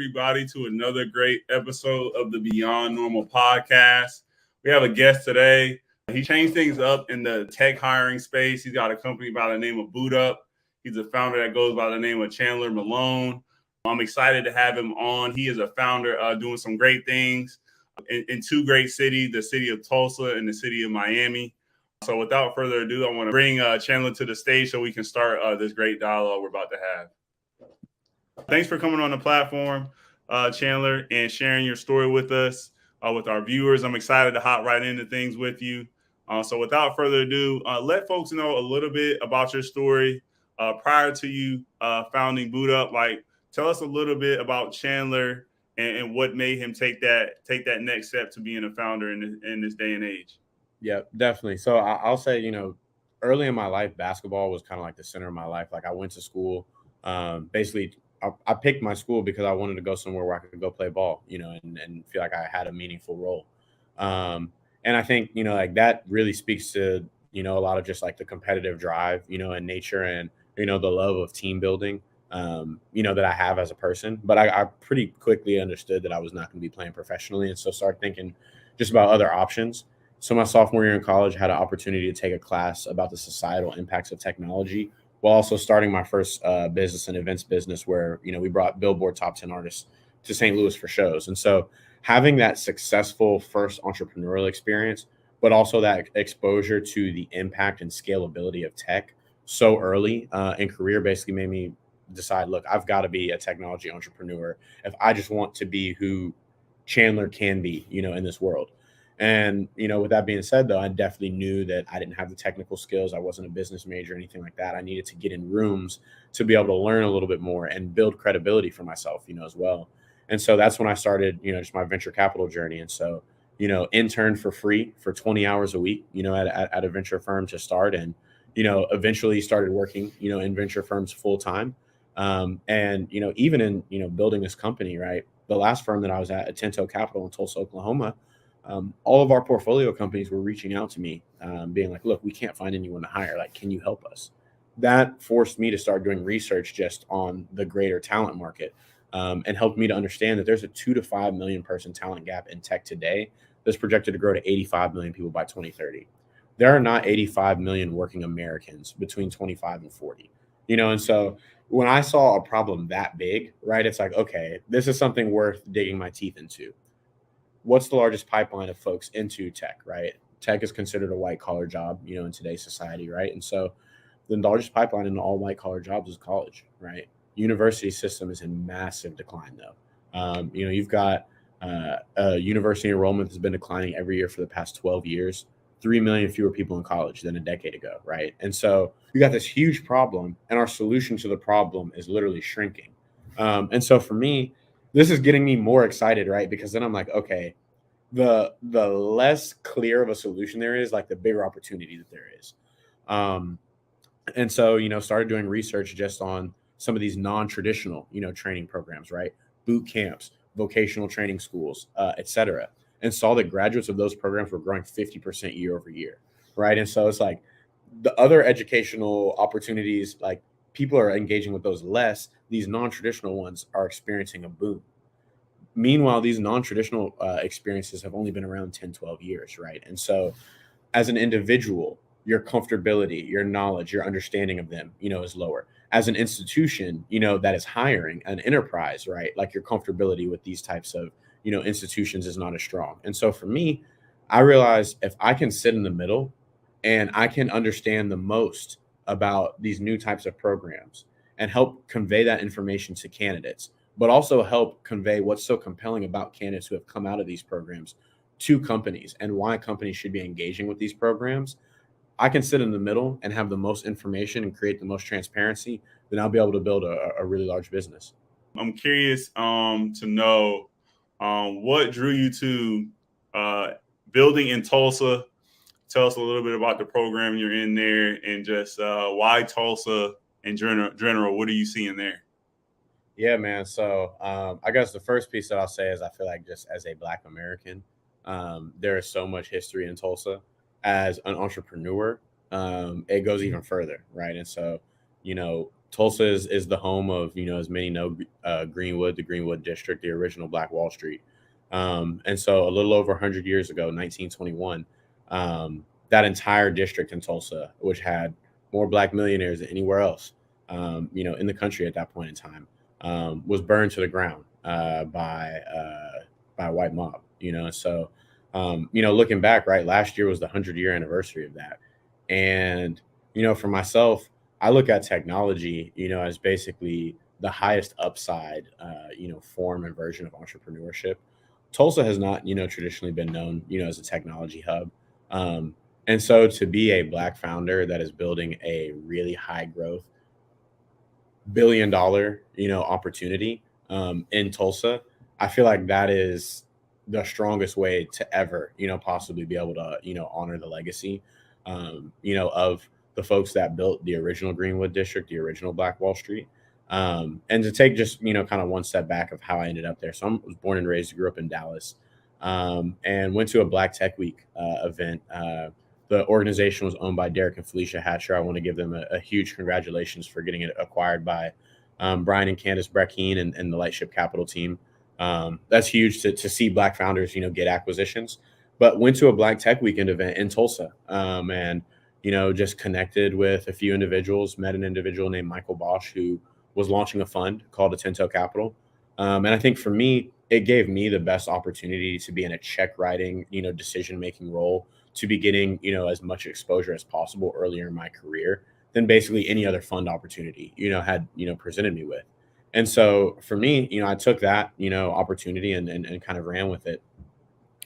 everybody, to another great episode of the Beyond Normal podcast. We have a guest today. He changed things up in the tech hiring space. He's got a company by the name of Bootup. He's a founder that goes by the name of Chandler Malone. I'm excited to have him on. He is a founder doing some great things in two great cities, the city of Tulsa and the city of Miami. So without further ado, I want to bring Chandler to the stage so we can start this great dialogue we're about to have. Thanks for coming on the platform, Chandler, and sharing your story with us, with our viewers. I'm excited to hop right into things with you. So without further ado, let folks know a little bit about your story prior to you founding Bootup. Like, tell us a little bit about Chandler and what made him take that next step to being a founder in this day and age. Yeah, definitely. So I'll say, early in my life, basketball was kind of like the center of my life. Like I went to school, basically I picked my school because I wanted to go somewhere where I could go play ball, and feel like I had a meaningful role. And I think, like that really speaks to, a lot of just like the competitive drive, and nature and, the love of team building, that I have as a person. But I pretty quickly understood that I was not going to be playing professionally. And so started thinking just about other options. So my sophomore year in college, I had an opportunity to take a class about the societal impacts of technology while also starting my first business and events business where, we brought Billboard top 10 artists to St. Louis for shows. And so having that successful first entrepreneurial experience, but also that exposure to the impact and scalability of tech so early in career basically made me decide, look, I've got to be a technology entrepreneur if I just want to be who Chandler can be, in this world. And, with that being said, though, I definitely knew that I didn't have the technical skills. I wasn't a business major or anything like that. I needed to get in rooms to be able to learn a little bit more and build credibility for myself, as well. And so that's when I started, just my venture capital journey. And so, interned for free for 20 hours a week, at a venture firm to start. And, eventually started working, in venture firms full time. And, even in, building this company, right, the last firm that I was at Tinto Capital in Tulsa, Oklahoma, all of our portfolio companies were reaching out to me, being like, look, we can't find anyone to hire. Like, can you help us? That forced me to start doing research just on the greater talent market, and helped me to understand that there's a 2 to 5 million person talent gap in tech today that's projected to grow to 85 million people by 2030. There are not 85 million working Americans between 25 and 40, and so when I saw a problem that big, right, it's like, okay, this is something worth digging my teeth into. What's the largest pipeline of folks into tech, right? Tech is considered a white collar job, in today's society, right? And so the largest pipeline in all white collar jobs is college, right? University system is in massive decline, though. You've got university enrollment has been declining every year for the past 12 years, 3 million fewer people in college than a decade ago, right? And so you got this huge problem, and our solution to the problem is literally shrinking. And so for me, this is getting me more excited, right? Because then I'm like, okay, the less clear of a solution there is, like the bigger opportunity that there is. And so, started doing research just on some of these non-traditional, training programs, right? Boot camps, vocational training schools, et cetera, and saw that graduates of those programs were growing 50% year over year, right? And so it's like the other educational opportunities, like people are engaging with those less. These non-traditional ones are experiencing a boom. Meanwhile, these non-traditional experiences have only been around 10, 12 years, right? And so as an individual, your comfortability, your knowledge, your understanding of them, is lower. As an institution, that is hiring an enterprise, right? Like your comfortability with these types of, institutions is not as strong. And so for me, I realized if I can sit in the middle and I can understand the most about these new types of programs and help convey that information to candidates, but also help convey what's so compelling about candidates who have come out of these programs to companies and why companies should be engaging with these programs, I can sit in the middle and have the most information and create the most transparency, then I'll be able to build a really large business. I'm curious to know what drew you to building in Tulsa. Tell us a little bit about the program you're in there and just why Tulsa in general. What are you seeing there? Yeah, man. So I guess the first piece that I'll say is I feel like just as a Black American, there is so much history in Tulsa. As an entrepreneur, it goes even further, right? And so, Tulsa is the home of, as many know, Greenwood, the Greenwood District, the original Black Wall Street. And so a little over 100 years ago, 1921, that entire district in Tulsa, which had more Black millionaires than anywhere else, in the country at that point in time, was burned to the ground by a white mob. So looking back, right, last year was the 100-year anniversary of that, and for myself, I look at technology, as basically the highest upside, form and version of entrepreneurship. Tulsa has not, traditionally been known, as a technology hub. And so to be a Black founder that is building a really high growth billion-dollar, opportunity in Tulsa, I feel like that is the strongest way to ever, possibly be able to, honor the legacy, of the folks that built the original Greenwood District, the original Black Wall Street. And to take just, kind of one step back of how I ended up there. So I was born and raised, grew up in Dallas, and went to a Black Tech Week event. The organization was owned by Derek and Felicia Hatcher. I want to give them a huge congratulations for getting it acquired by Brian and Candace Breckeen and the Lightship Capital team. That's huge to see Black founders, get acquisitions. But went to a Black Tech Weekend event in Tulsa, and just connected with a few individuals, met an individual named Michael Bosch who was launching a fund called Atento Capital. And I think for me, it gave me the best opportunity to be in a check writing, decision-making role, to be getting, as much exposure as possible earlier in my career than basically any other fund opportunity, had, presented me with. And so for me, I took that, opportunity and kind of ran with it.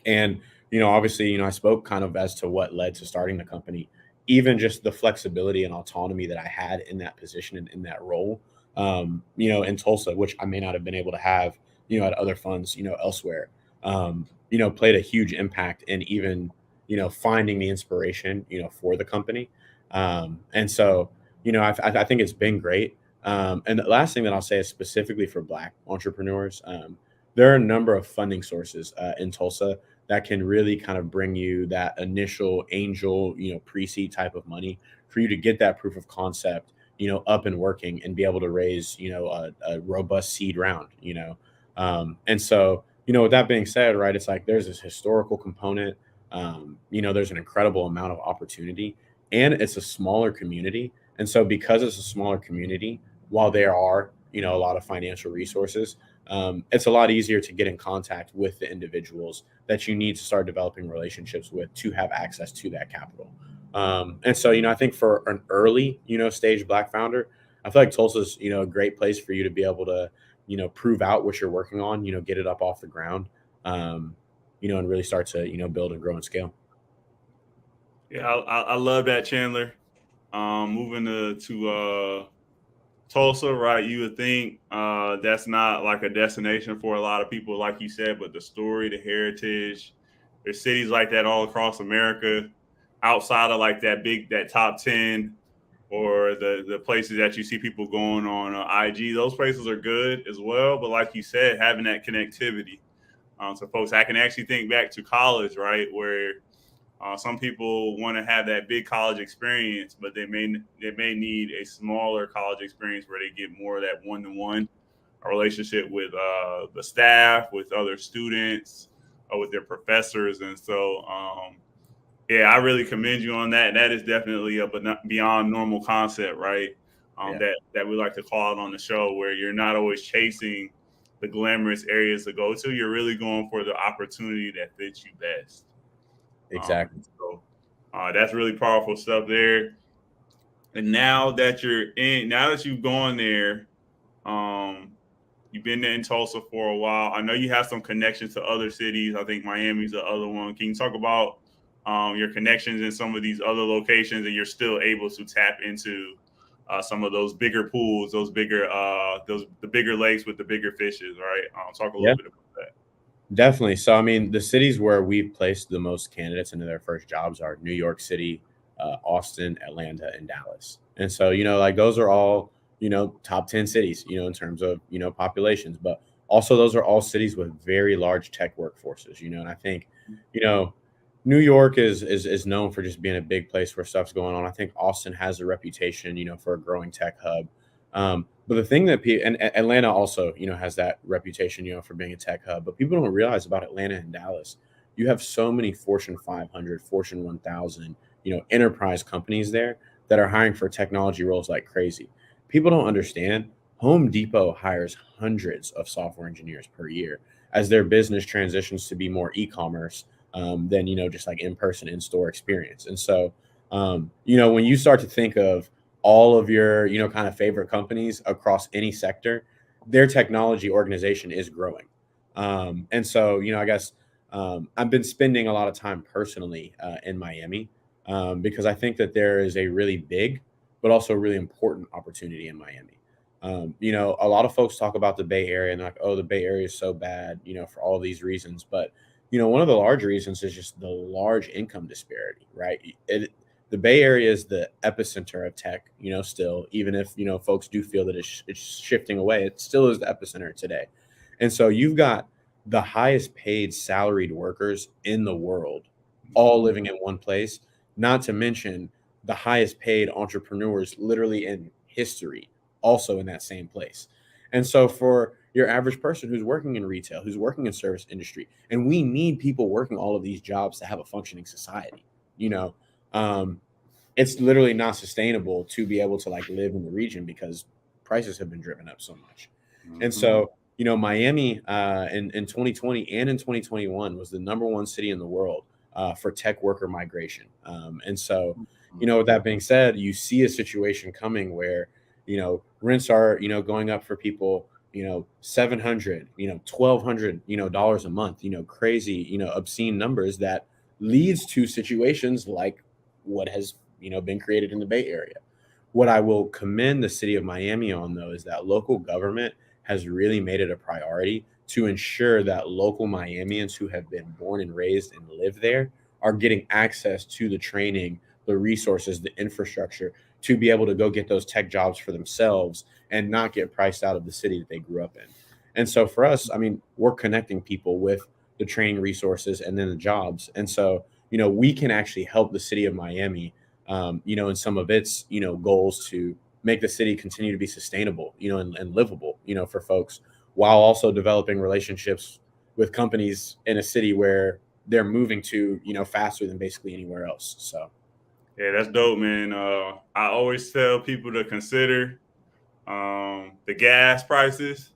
And, obviously, I spoke kind of as to what led to starting the company, even just the flexibility and autonomy that I had in that position and in that role, in Tulsa, which I may not have been able to have, at other funds, elsewhere, played a huge impact in even, finding the inspiration, for the company. And so, I think it's been great. And the last thing that I'll say is specifically for Black entrepreneurs, there are a number of funding sources in Tulsa that can really kind of bring you that initial angel, pre-seed type of money for you to get that proof of concept, up and working and be able to raise, a robust seed round, And so, with that being said, right, it's like there's this historical component, there's an incredible amount of opportunity, and it's a smaller community. And so because it's a smaller community, while there are, a lot of financial resources, it's a lot easier to get in contact with the individuals that you need to start developing relationships with to have access to that capital. And so, I think for an early, stage Black founder, I feel like Tulsa's, a great place for you to be able to, prove out what you're working on, get it up off the ground, and really start to, build and grow and scale. Yeah, I love that, Chandler. Moving to Tulsa, right? You would think that's not like a destination for a lot of people, like you said, but the story, the heritage, there's cities like that all across America, outside of like that top 10 or the places that you see people going on IG. Those places are good as well, but like you said, having that connectivity. So folks, I can actually think back to college, right, where some people want to have that big college experience, but they may need a smaller college experience where they get more of that one-to-one relationship with the staff, with other students, with their professors. And so, yeah, I really commend you on that. That is definitely a beyond normal concept, right? That we like to call it on the show, where you're not always chasing the glamorous areas to go to. You're really going for the opportunity that fits you best. Exactly. So that's really powerful stuff there. And now that you've gone there, you've been there in Tulsa for a while. I know you have some connections to other cities. I think Miami's the other one. Can you talk about your connections in some of these other locations, and you're still able to tap into some of those bigger pools, the bigger lakes with the bigger fishes, right? Talk a little bit about that. Definitely. So, I mean, the cities where we've placed the most candidates into their first jobs are New York City, Austin, Atlanta, and Dallas. And so, like those are all, top 10 cities, in terms of, populations, but also those are all cities with very large tech workforces, and I think, New York is known for just being a big place where stuff's going on. I think Austin has a reputation, for a growing tech hub. But the thing that and Atlanta also, has that reputation, for being a tech hub. But people don't realize about Atlanta and Dallas. You have so many Fortune 500, Fortune 1000, enterprise companies there that are hiring for technology roles like crazy. People don't understand. Home Depot hires hundreds of software engineers per year as their business transitions to be more e-commerce than just like in-person in-store experience. And so when you start to think of all of your kind of favorite companies across any sector, their technology organization is growing. And so I guess I've been spending a lot of time personally in Miami because I think that there is a really big but also really important opportunity in Miami. A lot of folks talk about the Bay Area and they're like, oh, the Bay Area is so bad, for all these reasons. But, one of the large reasons is just the large income disparity, right? The Bay Area is the epicenter of tech, still, even if, folks do feel that it's shifting away, it still is the epicenter today. And so you've got the highest paid salaried workers in the world, all living in one place, not to mention the highest paid entrepreneurs literally in history, also in that same place. And so for your average person who's working in retail, who's working in service industry, and we need people working all of these jobs to have a functioning society, it's literally not sustainable to be able to like live in the region because prices have been driven up so much. Mm-hmm. And so, Miami in 2020 and in 2021 was the #1 city in the world for tech worker migration. And so, with that being said, you see a situation coming where, rents are, going up for people, $700, $1,200, dollars a month, crazy, obscene numbers that leads to situations like what has, been created in the Bay Area. What I will commend the city of Miami on, though, is that local government has really made it a priority to ensure that local Miamians who have been born and raised and live there are getting access to the training, the resources, the infrastructure to be able to go get those tech jobs for themselves and not get priced out of the city that they grew up in. And so for us, we're connecting people with the training resources and then the jobs. And so, we can actually help the city of Miami, in some of its, goals to make the city continue to be sustainable, and livable, for folks, while also developing relationships with companies in a city where they're moving to, faster than basically anywhere else. So. Yeah, that's dope, man. I always tell people to consider the gas prices.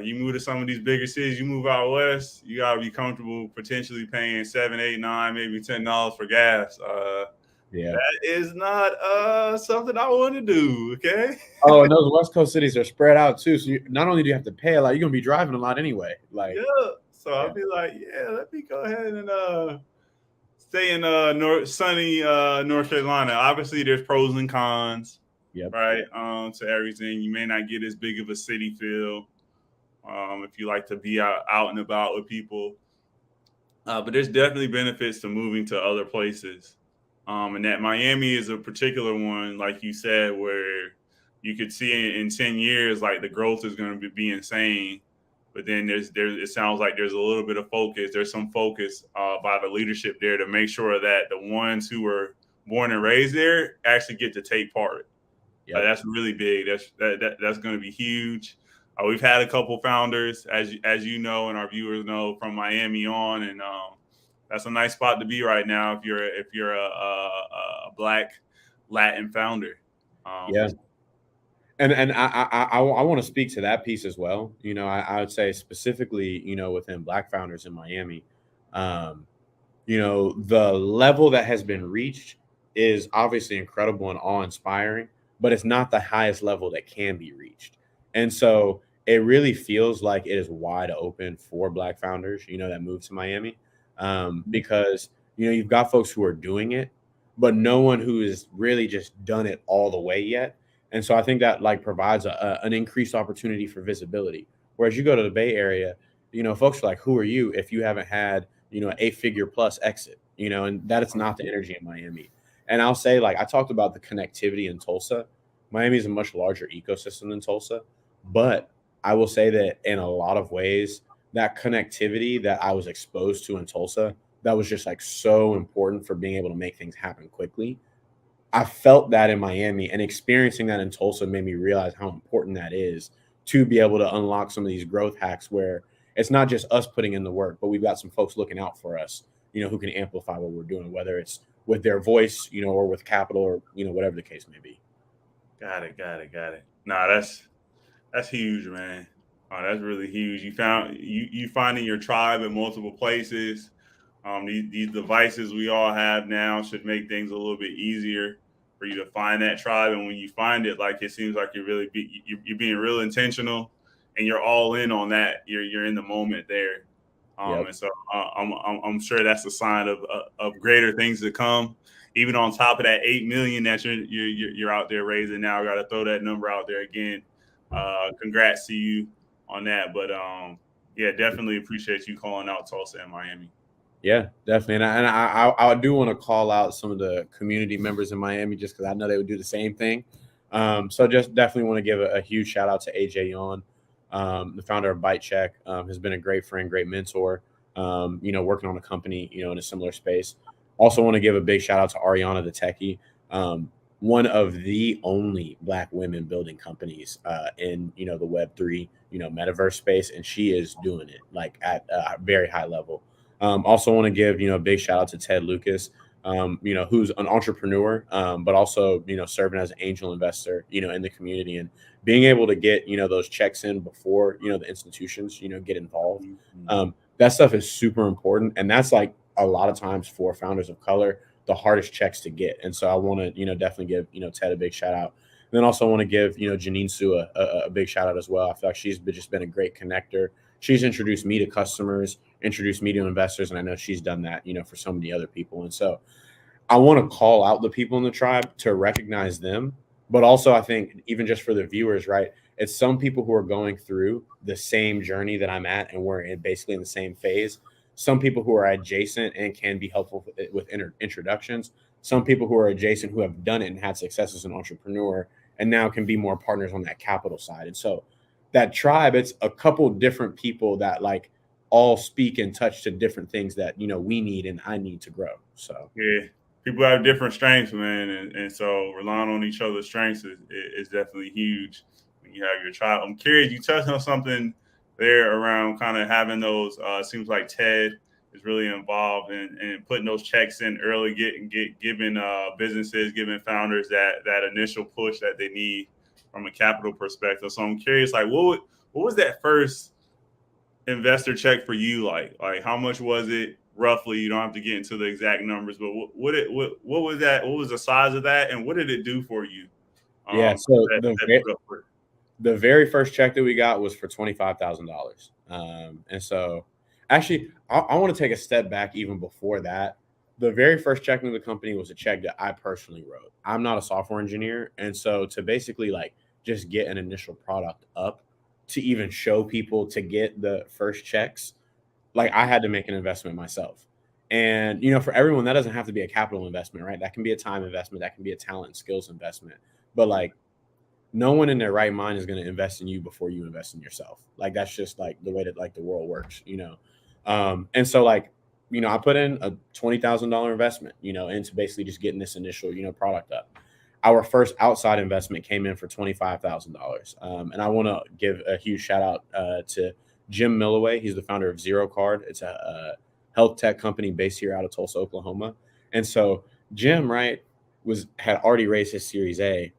You move to some of these bigger cities, you move out west, you gotta be comfortable potentially paying $7, $8, $9, maybe $10 for gas. That is not something I want to do. Okay. Oh, and those West Coast cities are spread out too. So not only do you have to pay a lot, you're gonna be driving a lot anyway. So I'll be like, let me go ahead and stay in sunny North Carolina. Obviously, there's pros and cons, right? To everything. You may not get as big of a city feel if you like to be out and about with people. But there's definitely benefits to moving to other places. And that Miami is a particular one, like you said, where you could see in 10 years, like the growth is going to be insane. But then it sounds like there's a little bit of focus. There's some focus by the leadership there to make sure that the ones who were born and raised there actually get to take part. That's really big. That's going to be huge. We've had a couple founders, as you know, and our viewers know, from Miami on, and that's a nice spot to be right now if you're a Black Latin founder. And I want to speak to that piece as well. I would say specifically, within Black founders in Miami, the level that has been reached is obviously incredible and awe-inspiring, but it's not the highest level that can be reached. And so it really feels like it is wide open for Black founders, that move to Miami, because, you've got folks who are doing it, but no one who has really just done it all the way yet. And so I think that provides an increased opportunity for visibility. Whereas you go to the Bay Area, folks are like, who are you if you haven't had, an 8-figure plus exit, and that is not the energy in Miami. And I'll say, I talked about the connectivity in Tulsa. Miami is a much larger ecosystem than Tulsa, but I will say that in a lot of ways, that connectivity that I was exposed to in Tulsa, that was just so important for being able to make things happen quickly. I felt that in Miami, and experiencing that in Tulsa made me realize how important that is to be able to unlock some of these growth hacks where it's not just us putting in the work, but we've got some folks looking out for us, who can amplify what we're doing, whether it's with their voice, or with capital, or, whatever the case may be. Got it. Nah, that's huge, man. Oh, that's really huge. You finding your tribe in multiple places. These devices we all have now should make things a little bit easier for you to find that tribe. And when you find it, like it seems like you're being real intentional, and you're all in on that. You're in the moment there. Yep. And so I'm sure that's a sign of greater things to come. Even on top of that 8 million that you're out there raising now, I got to throw that number out there again. Congrats to you on that. But yeah, definitely appreciate you calling out Tulsa and Miami. Yeah, definitely. And I do want to call out some of the community members in Miami just because I know they would do the same thing. So just definitely want to give a huge shout out to AJ Yon, the founder of Bite Check, has been a great friend, great mentor, working on a company, in a similar space. Also want to give a big shout out to Ariana the Techie, one of the only Black women building companies in, the Web3, metaverse space. And she is doing it like at a very high level. Also want to give, a big shout out to Ted Lucas, who's an entrepreneur, but also, serving as an angel investor, in the community and being able to get, those checks in before, the institutions, get involved. That stuff is super important. And that's like a lot of times for founders of color, the hardest checks to get. And so I want to, definitely give, Ted a big shout out. And then also want to give, Janine Sua a big shout out as well. I feel like she's just been a great connector. She's introduced me to customers, introduced me to investors, and I know she's done that, for so many other people. And so I want to call out the people in the tribe to recognize them. But also I think even just for the viewers, right, it's some people who are going through the same journey that I'm at, and we're basically in the same phase. Some people who are adjacent and can be helpful with introductions. Some people who are adjacent who have done it and had success as an entrepreneur and now can be more partners on that capital side. And so that tribe, it's a couple different people that like all speak and touch to different things that, we need and I need to grow. So yeah, people have different strengths, man. And so relying on each other's strengths is definitely huge when you have your tribe. I'm curious, you touched on something there around kind of having those, seems like Ted is really involved in putting those checks in early, giving businesses, giving founders that initial push that they need from a capital perspective. So I'm curious, like, what was that first investor check for you like? Like, how much was it roughly? You don't have to get into the exact numbers, but what was that? What was the size of that, and what did it do for you? Yeah, so the very first check that we got was for $25,000. And so actually, I want to take a step back even before that. The very first check into the company was a check that I personally wrote. I'm not a software engineer. And so to basically like just get an initial product up, to even show people, to get the first checks, like I had to make an investment myself. And, for everyone, that doesn't have to be a capital investment, right? That can be a time investment. That can be a talent and skills investment. But like, no one in their right mind is going to invest in you before you invest in yourself. Like, that's just like the way that like the world works, And so like, I put in a $20,000 investment, into basically just getting this initial, product up. Our first outside investment came in for $25,000. And I want to give a huge shout out to Jim Milloway. He's the founder of Zero Card. It's a health tech company based here out of Tulsa, Oklahoma. And so Jim, right, had already raised his Series A.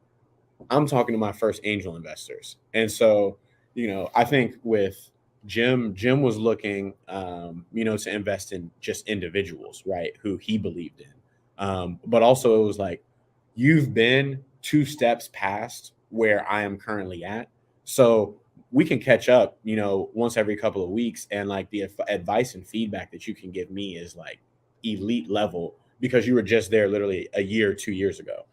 I'm talking to my first angel investors. And so, I think with Jim was looking, to invest in just individuals, right, who he believed in. But also it was like, you've been 2 steps past where I am currently at. So we can catch up, once every couple of weeks. And like the advice and feedback that you can give me is like elite level because you were just there literally a year, 2 years ago.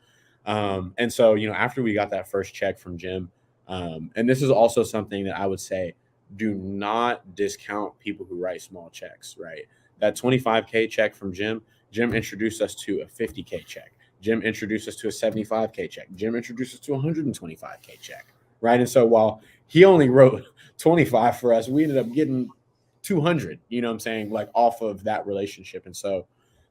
And so, after we got that first check from Jim, and this is also something that I would say, do not discount people who write small checks, right? That $25K check from Jim introduced us to a $50K check. Jim introduced us to a $75K check. Jim introduced us to a $125K check, right? And so while he only wrote 25 for us, we ended up getting 200, like off of that relationship. And so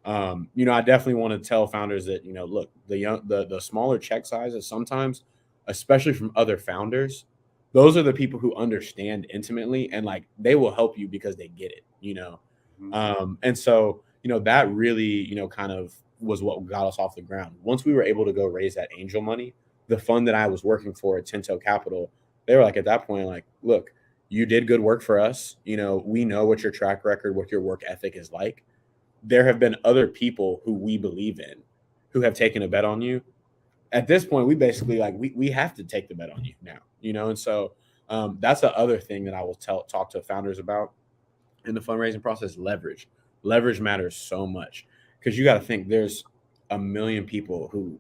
I definitely want to tell founders that, look, the smaller check sizes sometimes, especially from other founders, those are the people who understand intimately, and like they will help you because they get it. And so, that really, kind of was what got us off the ground. Once we were able to go raise that angel money, the fund that I was working for at Tinto Capital, they were like, at that point, like, look, you did good work for us. We know what your track record, what your work ethic is like. There have been other people who we believe in who have taken a bet on you. At this point, we basically like we have to take the bet on you now. And so that's the other thing that I will talk to founders about in the fundraising process. Leverage matters so much, because you got to think there's a million people who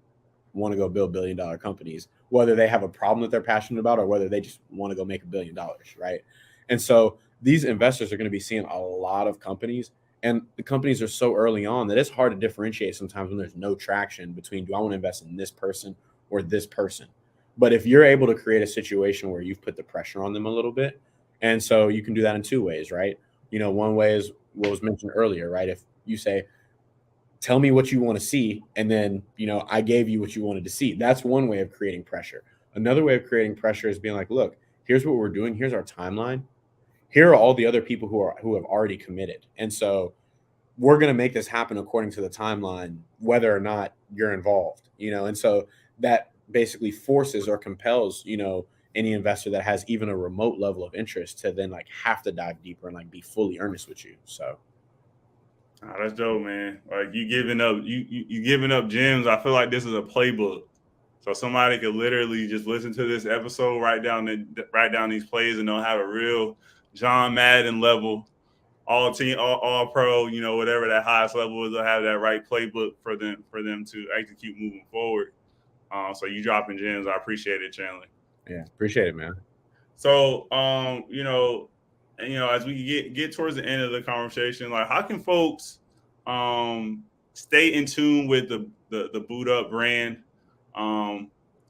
want to go build $1 billion companies, whether they have a problem that they're passionate about or whether they just want to go make $1 billion, right? And so these investors are going to be seeing a lot of companies, and the companies are so early on that it's hard to differentiate sometimes when there's no traction between, do I want to invest in this person or this person? But if you're able to create a situation where you've put the pressure on them a little bit, and so you can do that in two ways, right? One way is what was mentioned earlier, right? If you say, tell me what you want to see, and then, I gave you what you wanted to see. That's one way of creating pressure. Another way of creating pressure is being like, look, here's what we're doing. Here's our timeline. Here are all the other people who have already committed. And so we're going to make this happen according to the timeline, whether or not you're involved, and so that basically forces or compels, any investor that has even a remote level of interest to then like have to dive deeper and like be fully earnest with you. So. Oh, that's dope, man. Like you giving up gems. I feel like this is a playbook. So somebody could literally just listen to this episode, write down these plays, and they'll have a real John Madden level, all team, all pro, whatever that highest level is. They'll have that right playbook for them to execute moving forward. So you dropping gems. I appreciate it, Chandler. Yeah, appreciate it, man. So, as we get towards the end of the conversation, like how can folks stay in tune with the Bootup brand?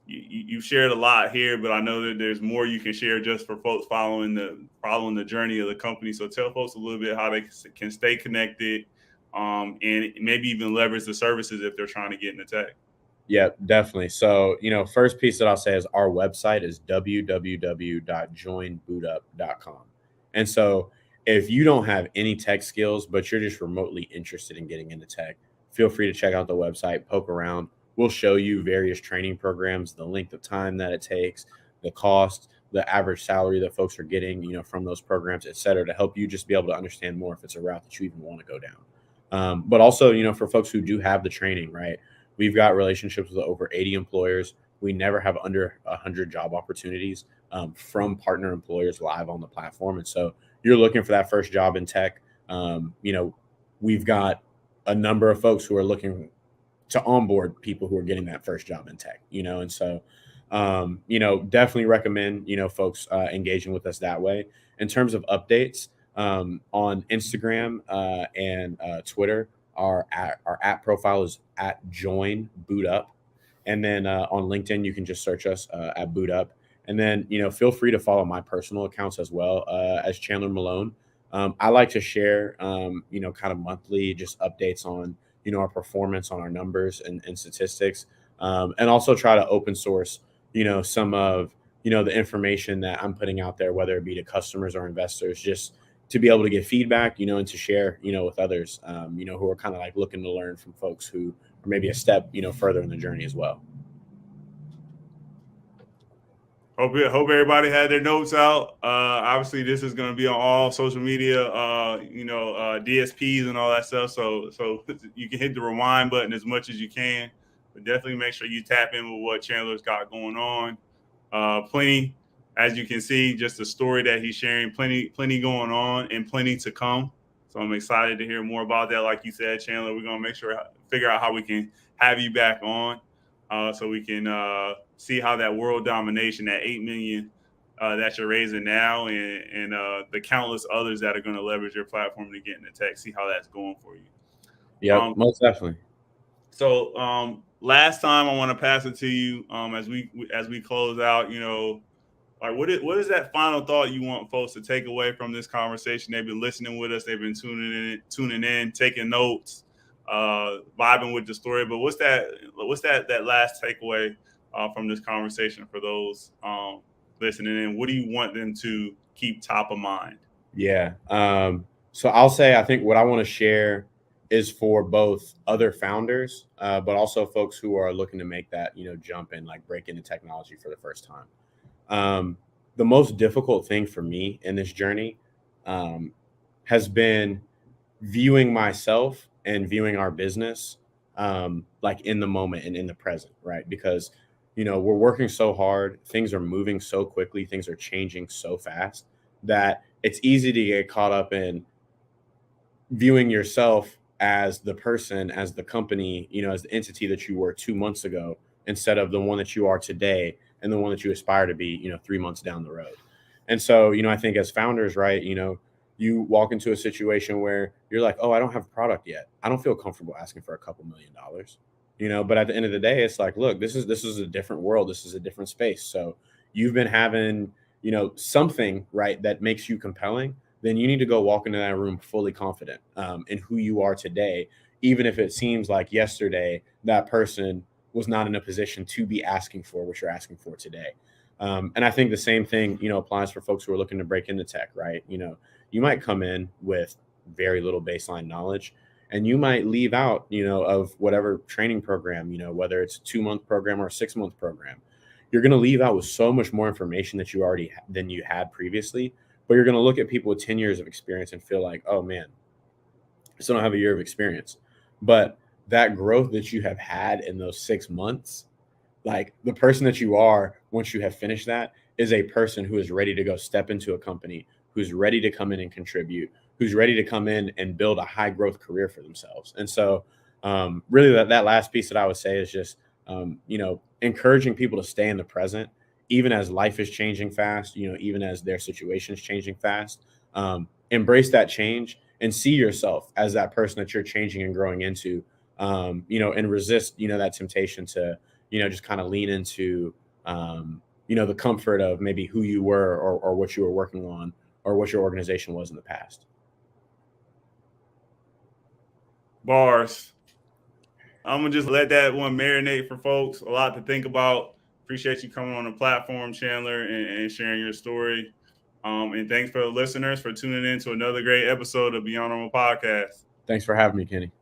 You shared a lot here, but I know that there's more you can share just for folks following the journey of the company. So tell folks a little bit how they can stay connected, and maybe even leverage the services if they're trying to get into tech. Yeah, definitely. So, first piece that I'll say is our website is www.joinbootup.com. And so if you don't have any tech skills, but you're just remotely interested in getting into tech, feel free to check out the website, poke around. We'll show you various training programs, the length of time that it takes, the cost, the average salary that folks are getting, from those programs, et cetera, to help you just be able to understand more if it's a route that you even want to go down. But also, for folks who do have the training, right? We've got relationships with over 80 employers. We never have under 100 job opportunities from partner employers live on the platform. And so you're looking for that first job in tech. We've got a number of folks who are looking to onboard people who are getting that first job in tech, and so, definitely recommend, folks engaging with us that way. In terms of updates on Instagram and Twitter, our app profile is at Join Bootup. And then on LinkedIn, you can just search us at Bootup. And then, feel free to follow my personal accounts as well as Chandler Malone. I like to share, kind of monthly just updates on, our performance, on our numbers and statistics, and also try to open source, some of, the information that I'm putting out there, whether it be to customers or investors, just to be able to get feedback, and to share, with others, who are kind of like looking to learn from folks who are maybe a step, further in the journey as well. Hope everybody had their notes out. Obviously, this is going to be on all social media, DSPs and all that stuff. So you can hit the rewind button as much as you can, but definitely make sure you tap in with what Chandler's got going on. Plenty, as you can see, just the story that he's sharing. Plenty going on and plenty to come. So I'm excited to hear more about that. Like you said, Chandler, we're going to figure out how we can have you back on. So we can see how that world domination, that 8 million that you're raising now, and the countless others that are going to leverage your platform to get into tech, see how that's going for you. Yeah, most definitely. So last time I want to pass it to you as we close out. Like what is that final thought you want folks to take away from this conversation? They've been listening with us. They've been tuning in, taking notes. vibing with the story. But what's that last takeaway from this conversation for those listening? And what do you want them to keep top of mind? Yeah. So I'll say I think what I want to share is for both other founders, but also folks who are looking to make that, jump and like break into technology for the first time. The most difficult thing for me in this journey has been viewing myself and viewing our business like in the moment and in the present, right? Because, we're working so hard, things are moving so quickly, things are changing so fast that it's easy to get caught up in viewing yourself as the person, as the company, as the entity that you were 2 months ago, instead of the one that you are today and the one that you aspire to be, 3 months down the road. And so, I think as founders, right, you walk into a situation where you're like, oh, I don't have a product yet. I don't feel comfortable asking for a couple $1,000,000, but at the end of the day, it's like, look, this is a different world. This is a different space. So you've been having, something, right, that makes you compelling. Then you need to go walk into that room fully confident in who you are today, even if it seems like yesterday that person was not in a position to be asking for what you're asking for today. And I think the same thing, applies for folks who are looking to break into tech, right? You might come in with very little baseline knowledge, and you might leave out, of whatever training program, whether it's a 2-month program or a 6-month program. You're going to leave out with so much more information that than you had previously. But you're going to look at people with 10 years of experience and feel like, oh man, I still don't have a year of experience. But that growth that you have had in those 6 months, like the person that you are once you have finished that is a person who is ready to go step into a company, who's ready to come in and contribute, who's ready to come in and build a high growth career for themselves. And so really that last piece that I would say is just, encouraging people to stay in the present, even as life is changing fast, even as their situation is changing fast. Embrace that change and see yourself as that person that you're changing and growing into, and resist, that temptation to, just kind of lean into, the comfort of maybe who you were or what you were working on or what your organization was in the past. Bars. I'm going to just let that one marinate for folks. A lot to think about. Appreciate you coming on the platform, Chandler, and sharing your story. And thanks for the listeners for tuning in to another great episode of Beyond Normal Podcast. Thanks for having me, Kenny.